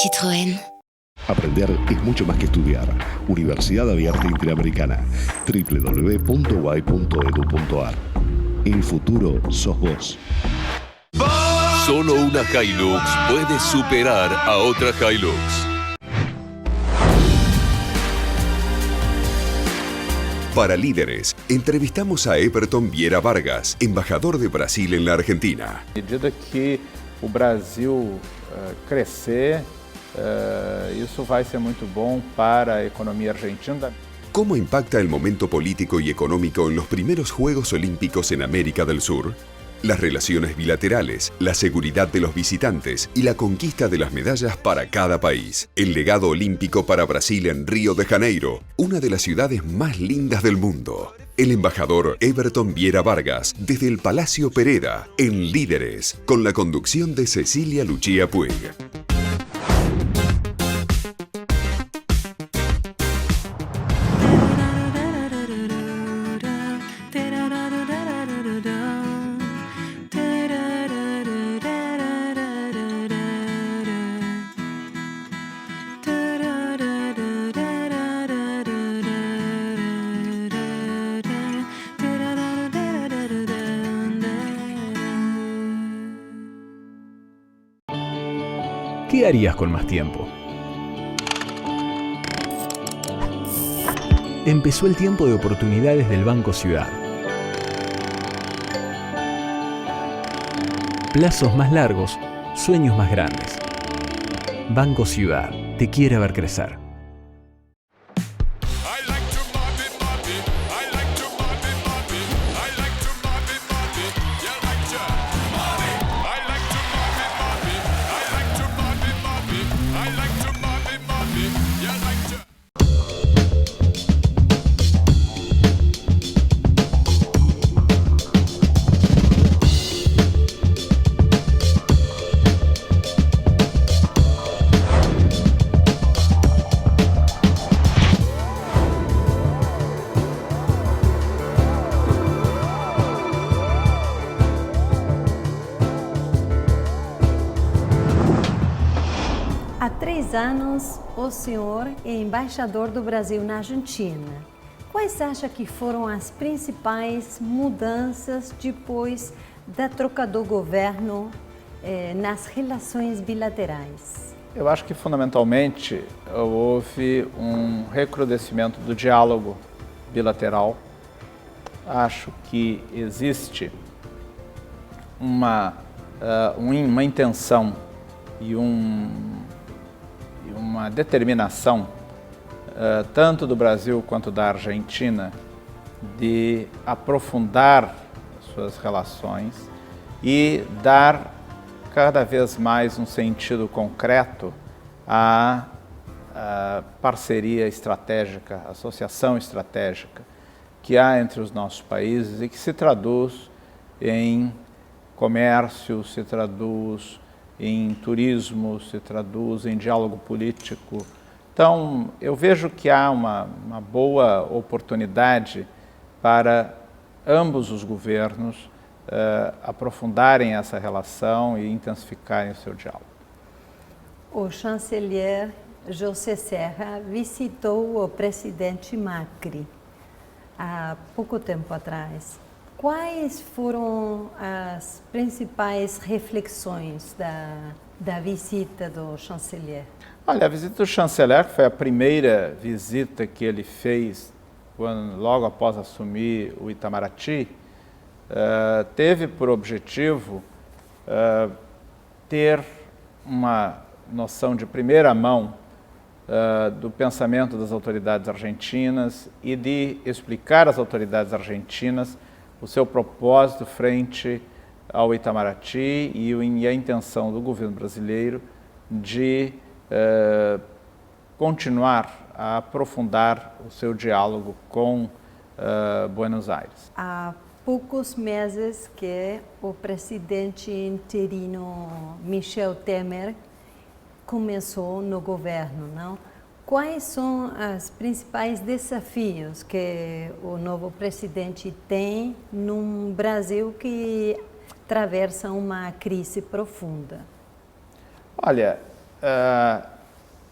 Citroën. Aprender es mucho más que estudiar. Universidad Abierta Interamericana. www.uay.edu.ar. El futuro sos vos. Solo una Hilux puede superar a otra Hilux. Para Líderes, entrevistamos a Everton Vieira Vargas, embajador de Brasil en la Argentina. À medida que o Brasil crescer, isso vai ser muito bom para a economia argentina. ¿Cómo impacta el momento político y económico en los primeros Juegos Olímpicos en América del Sur? Las relaciones bilaterales, la seguridad de los visitantes y la conquista de las medallas para cada país. El legado olímpico para Brasil en Río de Janeiro, una de las ciudades más lindas del mundo. El embajador Everton Vieira Vargas, desde el Palacio Pereda, en Líderes, con la conducción de Cecilia Lucía Puig. ¿Qué harías con más tiempo? Empezó el tiempo de oportunidades del Banco Ciudad. Plazos más largos, sueños más grandes. Banco Ciudad te quiere ver crecer. Há 3 anos, o senhor é embaixador do Brasil na Argentina. Quais acha que foram as principais mudanças depois da troca do governo nas relações bilaterais? Eu acho que, fundamentalmente, houve um recrudescimento do diálogo bilateral. Acho que existe uma intenção e uma determinação, tanto do Brasil quanto da Argentina, de aprofundar suas relações e dar cada vez mais um sentido concreto à parceria estratégica, associação estratégica que há entre os nossos países e que se traduz em comércio, se traduz em turismo, se traduz em diálogo político. Então, eu vejo que há uma boa oportunidade para ambos os governos aprofundarem essa relação e intensificarem o seu diálogo. O chanceler José Serra visitou o presidente Macri há pouco tempo atrás. Quais foram as principais reflexões da visita do chanceler? Olha, a visita do chanceler foi a primeira visita que ele fez logo após assumir o Itamaraty. Teve por objetivo ter uma noção de primeira mão do pensamento das autoridades argentinas e de explicar às autoridades argentinas o seu propósito frente ao Itamaraty e a intenção do governo brasileiro de continuar a aprofundar o seu diálogo com Buenos Aires. Há poucos meses que o presidente interino Michel Temer começou no governo, não? Quais são os principais desafios que o novo presidente tem num Brasil que atravessa uma crise profunda? Olha,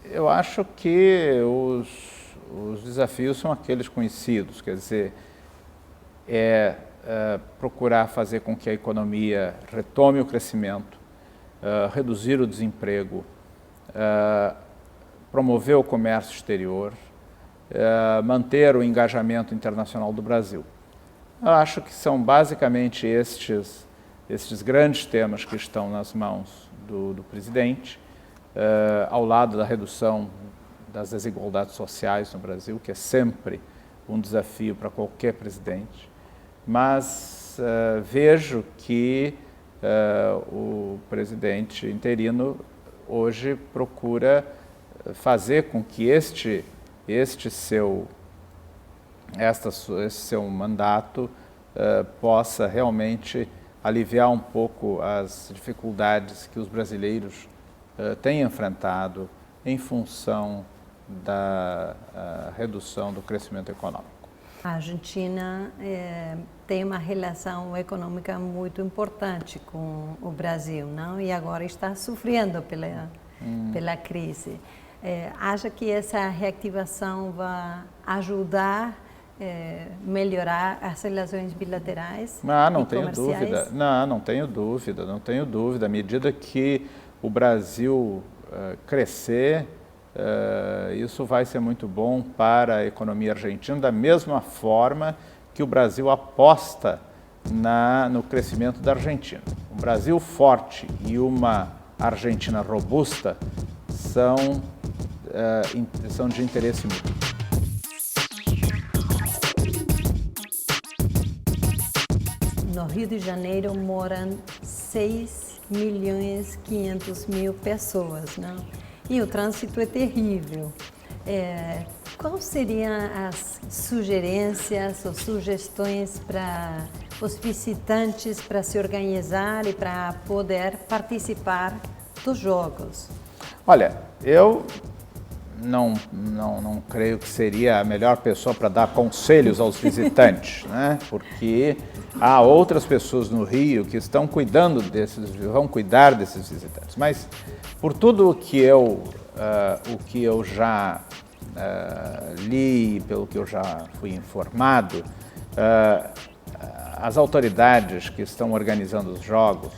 Eu acho que os desafios são aqueles conhecidos, quer dizer, procurar fazer com que a economia retome o crescimento, reduzir o desemprego, promover o comércio exterior, manter o engajamento internacional do Brasil. Eu acho que são basicamente estes grandes temas que estão nas mãos do presidente, ao lado da redução das desigualdades sociais no Brasil, que é sempre um desafio para qualquer presidente. Mas vejo que o presidente interino hoje procura fazer com que esse seu mandato possa realmente aliviar um pouco as dificuldades que os brasileiros têm enfrentado em função da redução do crescimento econômico. A Argentina tem uma relação econômica muito importante com o Brasil, não? E agora está sofrendo pela crise. Acha que essa reativação vai ajudar a melhorar as relações bilaterais não e tenho comerciais? dúvida. Não tenho dúvida. À medida que o Brasil crescer, isso vai ser muito bom para a economia argentina, da mesma forma que o Brasil aposta no crescimento da Argentina. Um Brasil forte e uma Argentina robusta são de interesse mútuo. No Rio de Janeiro moram 6.500.000 pessoas, não? E o trânsito é terrível. Quais seriam as sugerências ou sugestões para os visitantes para se organizar e para poder participar dos jogos? Olha, eu não creio que seria a melhor pessoa para dar conselhos aos visitantes, né? Porque há outras pessoas no Rio que vão cuidar desses visitantes. Mas por tudo o que eu já li, pelo que eu já fui informado, as autoridades que estão organizando os jogos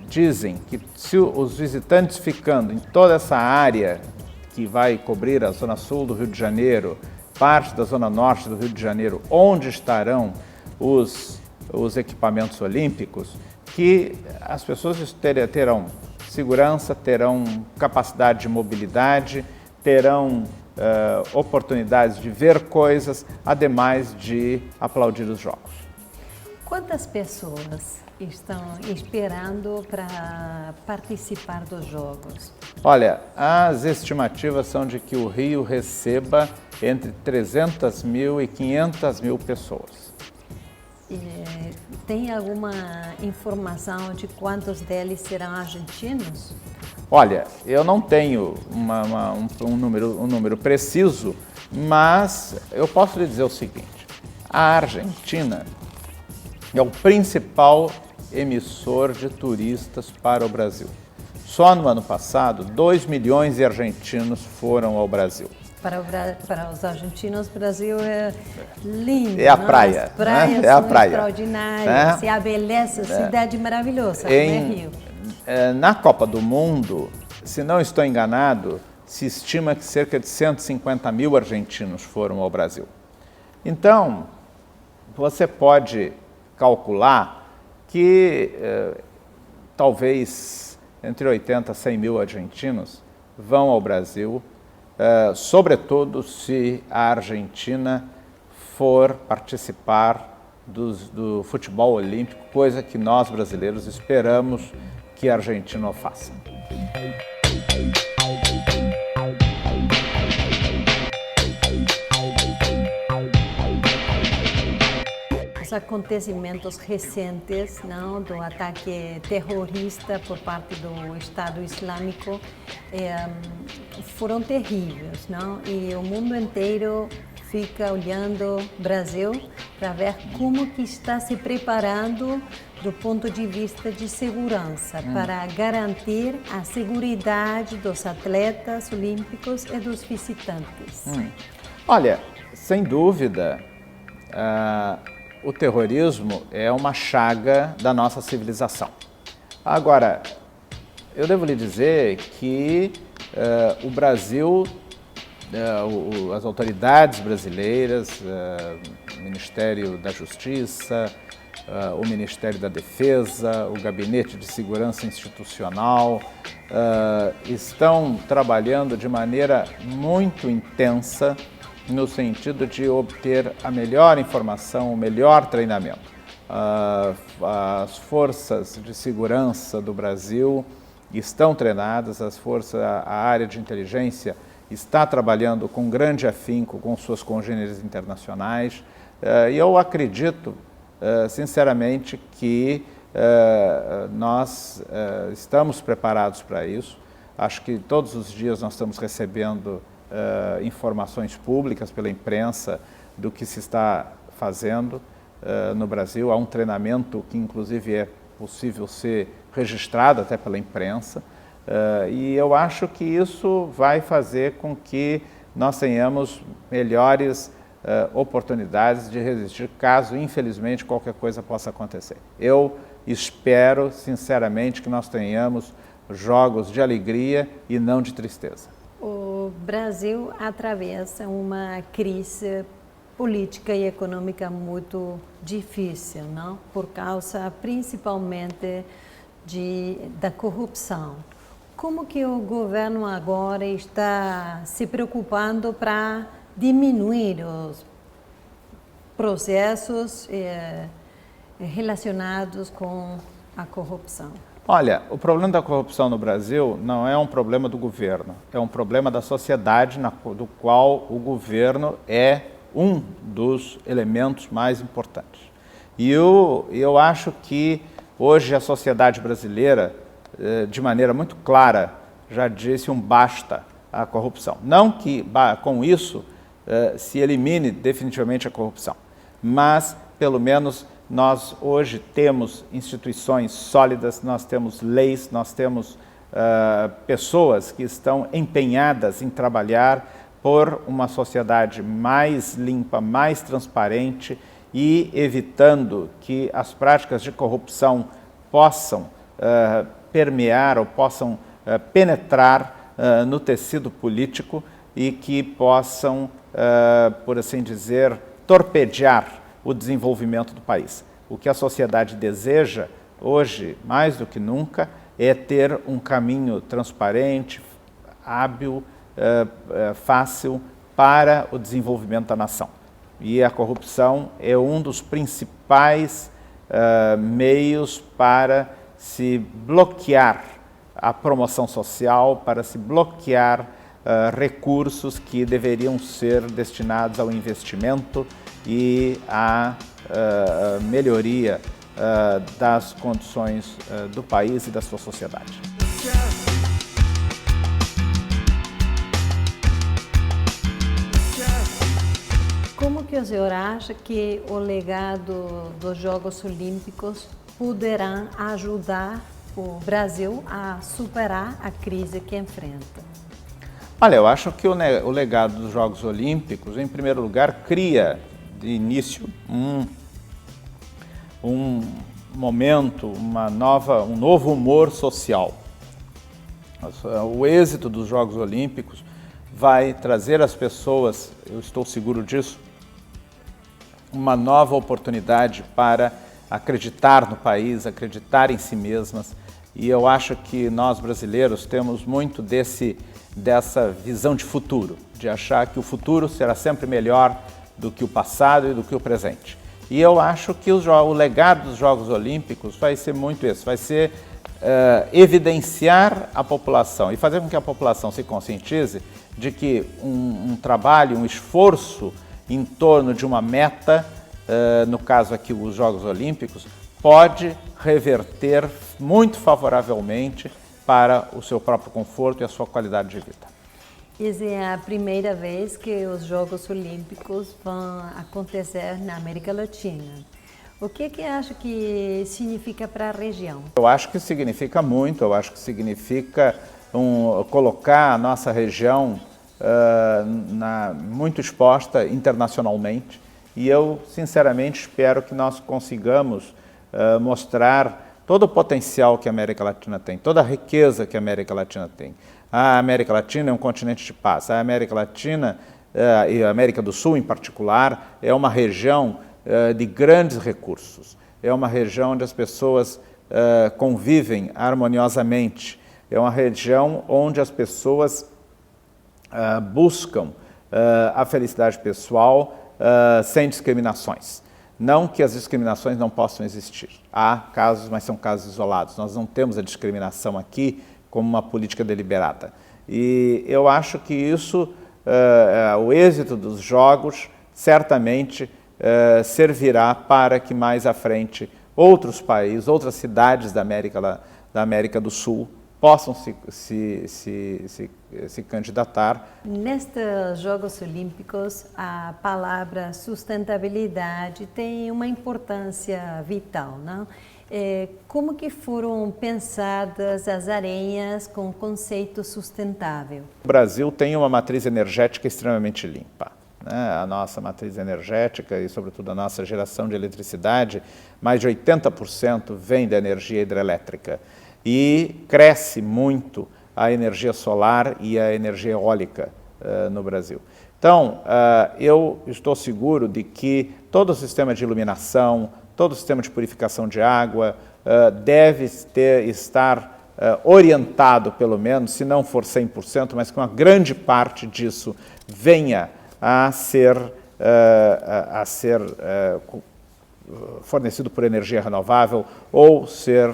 dizem que se os visitantes ficando em toda essa área que vai cobrir a zona sul do Rio de Janeiro, parte da zona norte do Rio de Janeiro, onde estarão os equipamentos olímpicos, que as pessoas terão segurança, terão capacidade de mobilidade, terão oportunidades de ver coisas, ademais de aplaudir os jogos. Quantas pessoas estão esperando para participar dos jogos? Olha, as estimativas são de que o Rio receba entre 300 mil e 500 mil pessoas. Tem alguma informação de quantos deles serão argentinos? Olha, eu não tenho um número preciso, mas eu posso lhe dizer o seguinte: a Argentina é o principal emissor de turistas para o Brasil. Só no ano passado, 2 milhões de argentinos foram ao Brasil. Para os argentinos, o Brasil é lindo. É a praia. As praias né? É a são praia. extraordinárias. E a beleza, cidade maravilhosa, Rio. Na Copa do Mundo, se não estou enganado, se estima que cerca de 150 mil argentinos foram ao Brasil. Então, você pode calcular que talvez entre 80 a 100 mil argentinos vão ao Brasil, sobretudo se a Argentina for participar do futebol olímpico, coisa que nós brasileiros esperamos que a Argentina faça. Os acontecimentos recentes, não, do ataque terrorista por parte do Estado Islâmico foram terríveis, não? E o mundo inteiro fica olhando o Brasil para ver como que está se preparando do ponto de vista de segurança, para garantir a segurança dos atletas olímpicos e dos visitantes? Olha, sem dúvida, o terrorismo é uma chaga da nossa civilização. Agora, eu devo lhe dizer que o Brasil, as autoridades brasileiras, o Ministério da Justiça, o Ministério da Defesa, o Gabinete de Segurança Institucional, estão trabalhando de maneira muito intensa no sentido de obter a melhor informação, o melhor treinamento. As forças de segurança do Brasil estão treinadas, a área de inteligência está trabalhando com grande afinco com suas congêneres internacionais, e eu acredito sinceramente que nós estamos preparados para isso. Acho que todos os dias nós estamos recebendo informações públicas pela imprensa do que se está fazendo no Brasil. Há um treinamento que inclusive é possível ser registrado até pela imprensa, e eu acho que isso vai fazer com que nós tenhamos melhores oportunidades de resistir caso, infelizmente, qualquer coisa possa acontecer. Eu espero, sinceramente, que nós tenhamos jogos de alegria e não de tristeza. O Brasil atravessa uma crise política e econômica muito difícil, não? Por causa principalmente da corrupção. Como que o governo agora está se preocupando para diminuir os processos relacionados com a corrupção? Olha, o problema da corrupção no Brasil não é um problema do governo, é um problema da sociedade, do qual o governo é um dos elementos mais importantes. E eu acho que hoje a sociedade brasileira, de maneira muito clara, já disse um basta à corrupção. Não que com isso se elimine definitivamente a corrupção, mas pelo menos nós hoje temos instituições sólidas, nós temos leis, nós temos pessoas que estão empenhadas em trabalhar por uma sociedade mais limpa, mais transparente e evitando que as práticas de corrupção possam permear ou possam penetrar no tecido político e que possam, por assim dizer, torpedear o desenvolvimento do país. O que a sociedade deseja hoje, mais do que nunca, é ter um caminho transparente, hábil, fácil para o desenvolvimento da nação. E a corrupção é um dos principais meios para se bloquear a promoção social, para se bloquear recursos que deveriam ser destinados ao investimento e à melhoria das condições do país e da sua sociedade. Como que o senhor acha que o legado dos Jogos Olímpicos poderá ajudar o Brasil a superar a crise que enfrenta? Olha, eu acho que o legado dos Jogos Olímpicos, em primeiro lugar, cria de início um momento, um novo humor social. O êxito dos Jogos Olímpicos vai trazer às pessoas, eu estou seguro disso, uma nova oportunidade para acreditar no país, acreditar em si mesmas. E eu acho que nós brasileiros temos muito dessa visão de futuro, de achar que o futuro será sempre melhor do que o passado e do que o presente. E eu acho que o legado dos Jogos Olímpicos vai ser muito esse, vai ser evidenciar a população e fazer com que a população se conscientize de que um trabalho, um esforço em torno de uma meta, no caso aqui os Jogos Olímpicos, pode reverter muito favoravelmente para o seu próprio conforto e a sua qualidade de vida. Essa é a primeira vez que os Jogos Olímpicos vão acontecer na América Latina. O que acha que significa para a região? Eu acho que significa muito, eu acho que significa colocar a nossa região muito exposta internacionalmente, e eu sinceramente espero que nós consigamos mostrar todo o potencial que a América Latina tem, toda a riqueza que a América Latina tem. A América Latina é um continente de paz, a América Latina e a América do Sul em particular é uma região de grandes recursos, é uma região onde as pessoas convivem harmoniosamente, é uma região onde as pessoas buscam a felicidade pessoal sem discriminações. Não que as discriminações não possam existir. Há casos, mas são casos isolados. Nós não temos a discriminação aqui como uma política deliberada. E eu acho que isso, o êxito dos Jogos, certamente servirá para que mais à frente outros países, outras cidades da América do Sul possam se candidatar. Nestes Jogos Olímpicos, a palavra sustentabilidade tem uma importância vital, não? Como que foram pensadas as arenas com o conceito sustentável? O Brasil tem uma matriz energética extremamente limpa, né? A nossa matriz energética e, sobretudo, a nossa geração de eletricidade, mais de 80% vem da energia hidrelétrica. E cresce muito a energia solar e a energia eólica no Brasil. Então, eu estou seguro de que todo o sistema de iluminação, todo o sistema de purificação de água deve estar orientado, pelo menos, se não for 100%, mas que uma grande parte disso venha a ser fornecido por energia renovável ou ser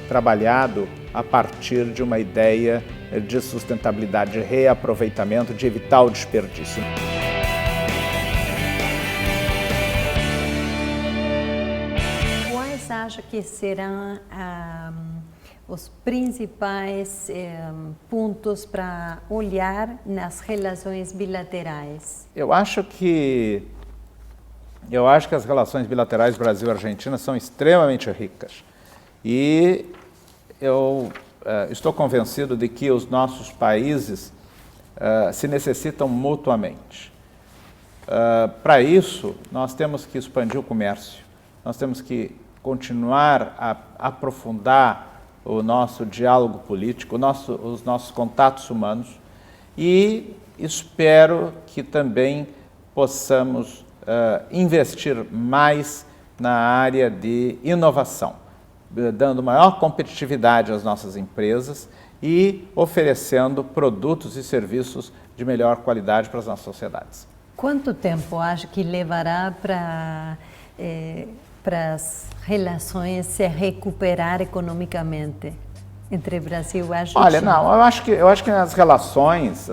trabalhado a partir de uma ideia de sustentabilidade, de reaproveitamento, de evitar o desperdício. Quais acha que serão os principais pontos para olhar nas relações bilaterais? Eu acho que as relações bilaterais Brasil-Argentina são extremamente ricas. E eu estou convencido de que os nossos países se necessitam mutuamente. Para isso, nós temos que expandir o comércio, nós temos que continuar a aprofundar o nosso diálogo político, os nossos contatos humanos, e espero que também possamos investir mais na área de inovação, dando maior competitividade às nossas empresas e oferecendo produtos e serviços de melhor qualidade para as nossas sociedades. Quanto tempo acha que levará para as relações se recuperar economicamente entre Brasil e Argentina? Olha, não, eu acho que as relações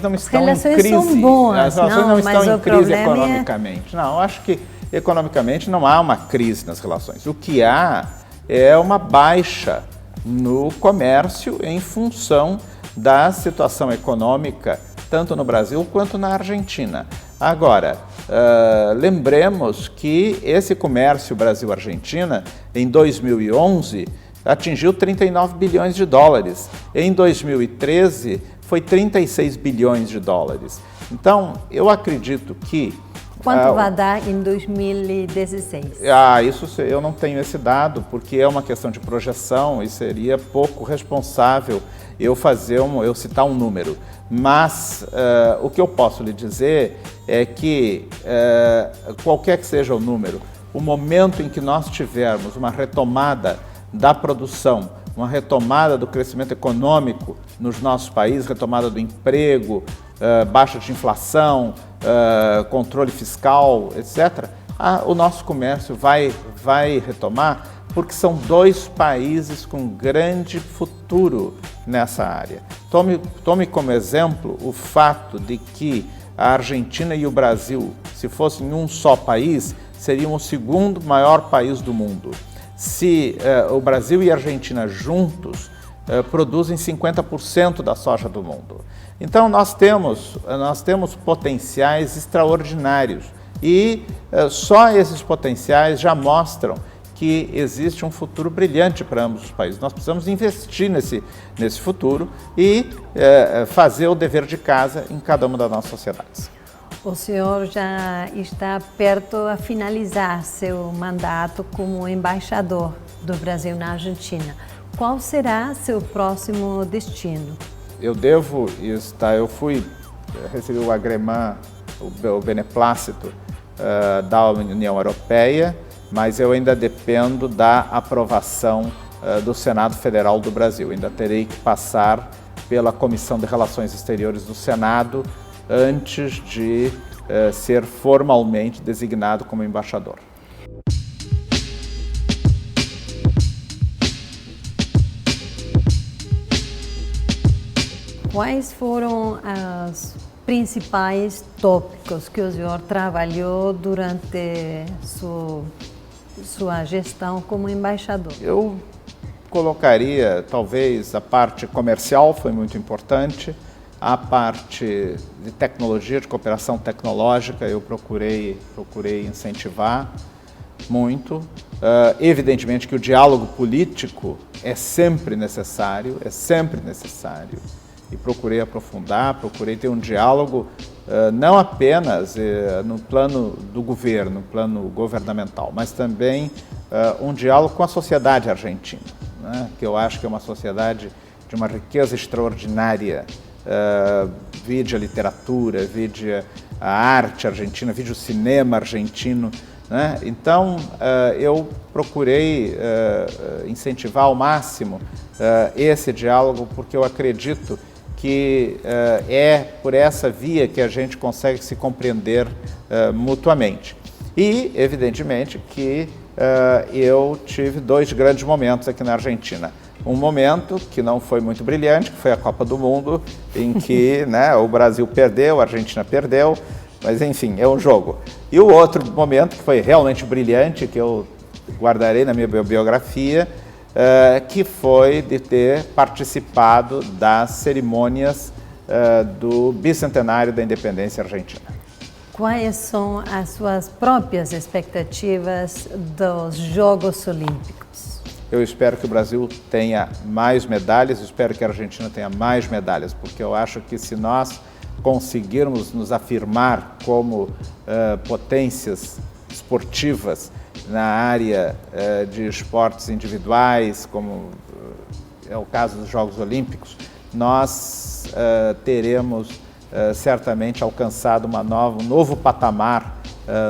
não estão em crise. São boas, as relações não estão em crise economicamente. Não, eu acho que economicamente não há uma crise nas relações. O que há é uma baixa no comércio em função da situação econômica, tanto no Brasil quanto na Argentina. Agora, lembremos que esse comércio Brasil-Argentina, em 2011, atingiu 39 bilhões de dólares. Em 2013, foi 36 bilhões de dólares. Então, eu acredito que... Quanto vai dar em 2016? Isso eu não tenho esse dado, porque é uma questão de projeção e seria pouco responsável eu citar um número. Mas o que eu posso lhe dizer é que, qualquer que seja o número, o momento em que nós tivermos uma retomada da produção, uma retomada do crescimento econômico nos nossos países, retomada do emprego, baixa de inflação, controle fiscal, etc., o nosso comércio vai retomar, porque são dois países com grande futuro nessa área. Tome como exemplo o fato de que a Argentina e o Brasil, se fossem um só país, seriam o segundo maior país do mundo. Se o Brasil e a Argentina juntos produzem 50% da soja do mundo. Então nós temos potenciais extraordinários E só esses potenciais já mostram que existe um futuro brilhante para ambos os países. Nós precisamos investir nesse futuro e fazer o dever de casa em cada uma das nossas sociedades. O senhor já está perto a finalizar seu mandato como embaixador do Brasil na Argentina. Qual será seu próximo destino? Eu recebi o agremã, o beneplácito da União Europeia, mas eu ainda dependo da aprovação do Senado Federal do Brasil. Ainda terei que passar pela Comissão de Relações Exteriores do Senado antes de ser formalmente designado como embaixador. Quais foram os principais tópicos que o senhor trabalhou durante sua gestão como embaixador? Eu colocaria, talvez, a parte comercial foi muito importante, a parte de tecnologia, de cooperação tecnológica, eu procurei incentivar muito. Evidentemente que o diálogo político é sempre necessário, e procurei aprofundar, procurei ter um diálogo não apenas no plano do governo, no plano governamental, mas também um diálogo com a sociedade argentina, né? Que eu acho que é uma sociedade de uma riqueza extraordinária. Vide a literatura, vide a arte argentina, vide o cinema argentino, né? Então, eu procurei incentivar ao máximo esse diálogo, porque eu acredito que é por essa via que a gente consegue se compreender mutuamente. E, evidentemente, que eu tive 2 grandes momentos aqui na Argentina. Um momento que não foi muito brilhante, que foi a Copa do Mundo, em que o Brasil perdeu, a Argentina perdeu, mas enfim, é um jogo. E o outro momento que foi realmente brilhante, que eu guardarei na minha biografia, que foi de ter participado das cerimônias do bicentenário da independência argentina. Quais são as suas próprias expectativas dos Jogos Olímpicos? Eu espero que o Brasil tenha mais medalhas, espero que a Argentina tenha mais medalhas, porque eu acho que se nós conseguirmos nos afirmar como potências esportivas na área de esportes individuais, como é o caso dos Jogos Olímpicos, nós teremos certamente alcançado um novo patamar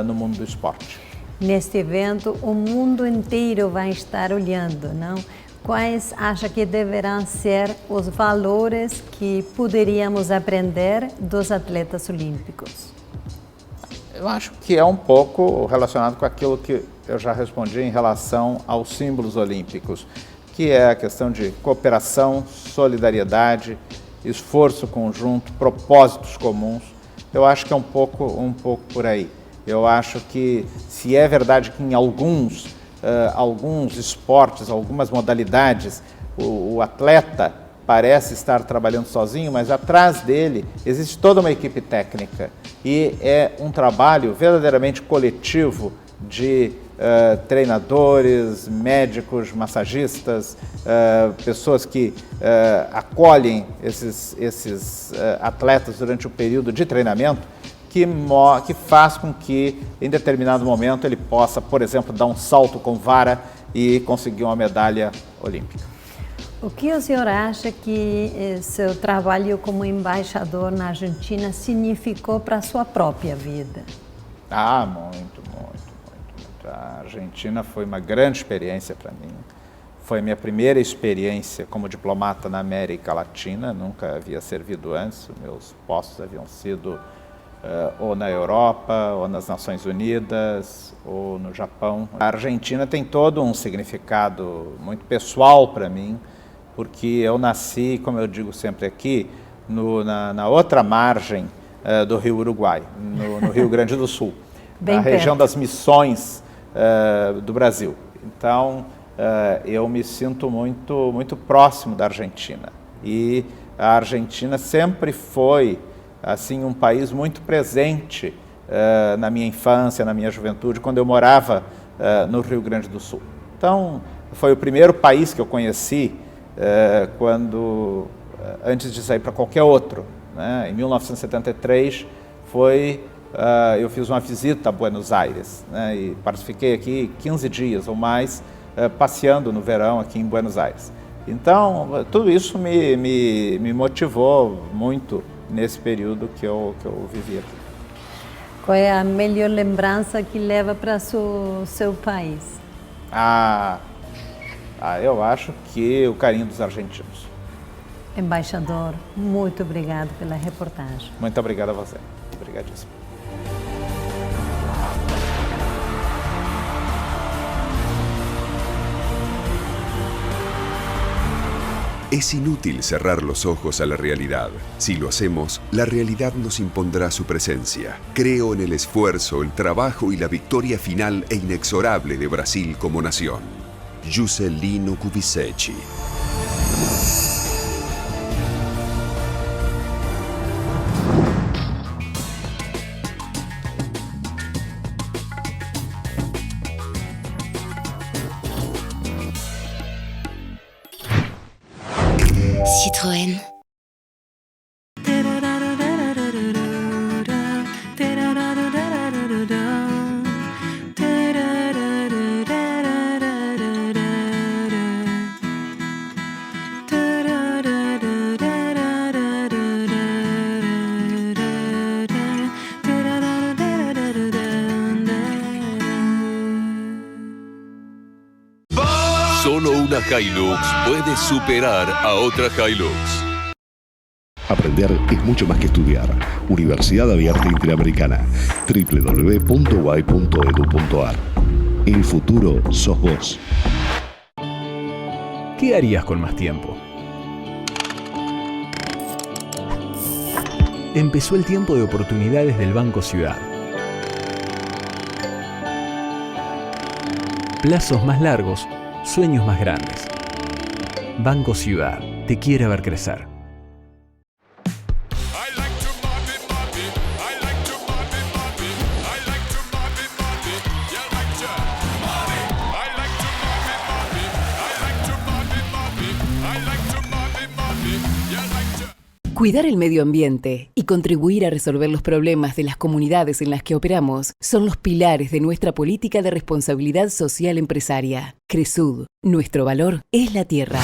no mundo do esporte. Neste evento, o mundo inteiro vai estar olhando, não? Quais acha que deverão ser os valores que poderíamos aprender dos atletas olímpicos? Eu acho que é um pouco relacionado com aquilo que eu já respondi em relação aos símbolos olímpicos, que é a questão de cooperação, solidariedade, esforço conjunto, propósitos comuns. Eu acho que é um pouco por aí. Eu acho que, se é verdade que em alguns esportes, algumas modalidades, o atleta parece estar trabalhando sozinho, mas atrás dele existe toda uma equipe técnica e é um trabalho verdadeiramente coletivo de treinadores, médicos, massagistas, pessoas que acolhem esses atletas durante o período de treinamento, que faz com que, em determinado momento, ele possa, por exemplo, dar um salto com vara e conseguir uma medalha olímpica. O que o senhor acha que seu trabalho como embaixador na Argentina significou para a sua própria vida? Muito. A Argentina foi uma grande experiência para mim. Foi a minha primeira experiência como diplomata na América Latina, nunca havia servido antes, meus postos haviam sido ou na Europa, ou nas Nações Unidas, ou no Japão. A Argentina tem todo um significado muito pessoal para mim, porque eu nasci, como eu digo sempre aqui, na outra margem do Rio Uruguai, no Rio Grande do Sul, na região das Missões do Brasil. Então, eu me sinto muito próximo da Argentina. E a Argentina sempre foi assim um país muito presente na minha infância, na minha juventude, quando eu morava no Rio Grande do Sul. Então, foi o primeiro país que eu conheci antes de sair para qualquer outro, né? Em 1973 eu fiz uma visita a Buenos Aires, né? E fiquei aqui 15 dias ou mais passeando no verão aqui em Buenos Aires. Então, tudo isso me motivou muito nesse período que eu vivi aqui. Qual é a melhor lembrança que leva para seu país? Eu acho que o carinho dos argentinos. Embaixador, muito obrigado pela reportagem. Muito obrigado a você. Obrigadíssimo. Es inútil cerrar los ojos a la realidad. Si lo hacemos, la realidad nos impondrá su presencia. Creo en el esfuerzo, el trabajo y la victoria final e inexorable de Brasil como nación. Juscelino Kubitschek. Citroën. Solo una Hilux puede superar a otra Hilux. Aprender es mucho más que estudiar. Universidad Abierta Interamericana. www.uay.edu.ar. El futuro sos vos. ¿Qué harías con más tiempo? Empezó el tiempo de oportunidades del Banco Ciudad. Plazos más largos, sueños más grandes. Banco Ciudad te quiere ver crecer. Cuidar el medio ambiente y contribuir a resolver los problemas de las comunidades en las que operamos son los pilares de nuestra política de responsabilidad social empresaria. Cresud, nuestro valor es la tierra.